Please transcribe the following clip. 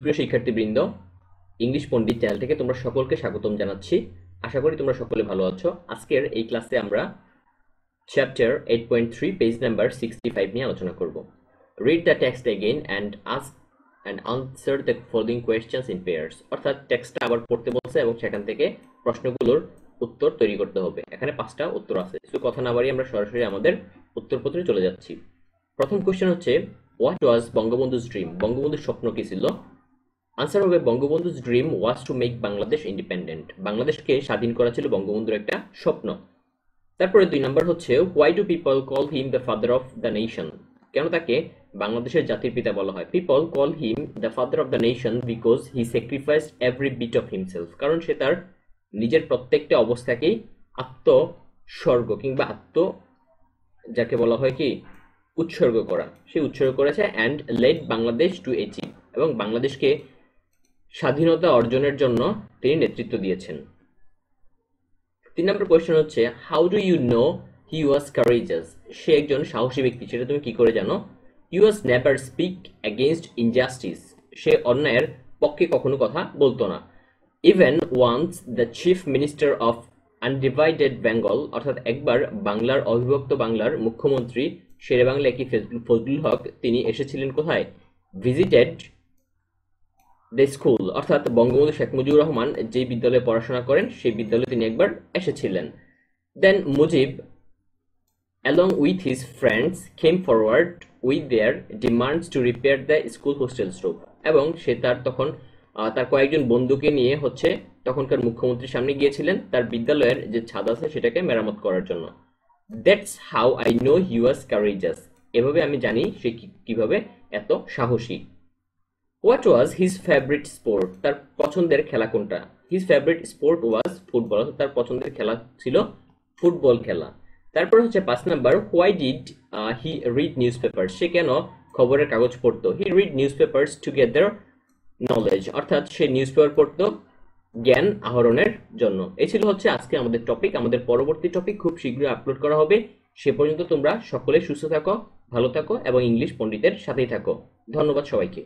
প্রিয় শিক্ষার্থীবৃন্দ, ইংলিশ পণ্ডিত চ্যানেল থেকে তোমরা সকলকে স্বাগতম জানাচ্ছি। আশা করি তোমরা সকলে ভালো আছো। আজকের এই ক্লাসে আমরা চ্যাপ্টার 8.3 পেজ নাম্বার 65 নিয়ে আলোচনা করব। Read the text again and ask and answer the following questions in pairs. অর্থাৎ টেক্সটটা আবার পড়তে বলছে এবং সেখান থেকে প্রশ্নগুলোর উত্তর তৈরি করতে হবে। এখানে 5টা উত্তর আছে। তো কথা না বাড়িয়ে আমরা সরাসরি আমাদের উত্তরপত্রে চলে যাচ্ছি। প্রথম কোয়েশ্চেন হচ্ছে, হোয়াট ওয়াজ বঙ্গবন্ধু's ড্রিম? বঙ্গবন্ধুর স্বপ্ন কি ছিল? আনসার হবে, Bangabandhu's dream was to make Bangladesh independent. বাংলাদেশকে স্বাধীন করা ছিল বঙ্গবন্ধুর একটা স্বপ্ন। তারপরে 2 নাম্বার হচ্ছে, why do people call him the father of the nation? কেন তাকে বাংলাদেশের জাতির পিতা বলা হয়? People call him the father of the nation because he sacrificed every bit of himself. কারণ সে তার নিজের প্রত্যেকটা অবস্থাকেই আত্মস্বর্গ কিংবা যাকে বলা হয় কি উৎসর্গ করা, সে উৎসর্গ করেছে। And led Bangladesh to achieve, এবং বাংলাদেশকে স্বাধীনতা অর্জনের জন্য তিনি নেতৃত্ব দিয়েছেন। 3 নম্বর কোয়েশ্চেন হচ্ছে, how do you know he was courageous? সে একজন সাহসী ব্যক্তি, সেটা তুমি কি করে জানো? He was never speak against injustice. সে অন্যায়ের পক্ষে কখনো কথা বলতো না। Even once the chief minister of undivided Bengal, অর্থাৎ একবার বাংলার অবিভক্ত বাংলার মুখ্যমন্ত্রী শেরেবাংলা কি ফজলুল হক, তিনি এসেছিলেন কোথায়? ভিজিটেড দ্য স্কুল, অর্থাৎ বঙ্গবন্ধু শেখ মুজিবুর রহমান যে বিদ্যালয়ে পড়াশোনা করেন সেই বিদ্যালয়ে তিনি একবার এসেছিলেন। দেন Mujib along with his friends came forward with their demands to repair the school hostel's roof, এবং সে তার কয়েকজন বন্ধুকে নিয়ে তখনকার মুখ্যমন্ত্রীর সামনে গিয়েছিলেন তার বিদ্যালয়ের যে ছাদ আছে সেটাকে মেরামত করার জন্য। That's how I know he was courageous. এভাবে আমি জানি সে কিভাবে এত সাহসী। What was his favourite sport? তার পছন্দের খেলা কোনটা? His favourite sport was football, তার পছন্দের খেলা ছিল ফুটবল খেলা। তারপর হচ্ছে 5 number, why did he read newspaper? সে কেন খবরের কাগজ পড়তো? He read newspapers to gather knowledge, অর্থাৎ সে নিউজ পেপার পড়তো জ্ঞান আহরণের জন্য। এই ছিল আজকে আমাদের টপিক। আমাদের পরবর্তী টপিক খুব শীঘ্রই আপলোড করা হবে। সে পর্যন্ত তোমরা সকলে সুস্থ থাকো, ভালো থাকো এবং ইংলিশ পণ্ডিতের সাথেই থাকো। ধন্যবাদ সবাইকে।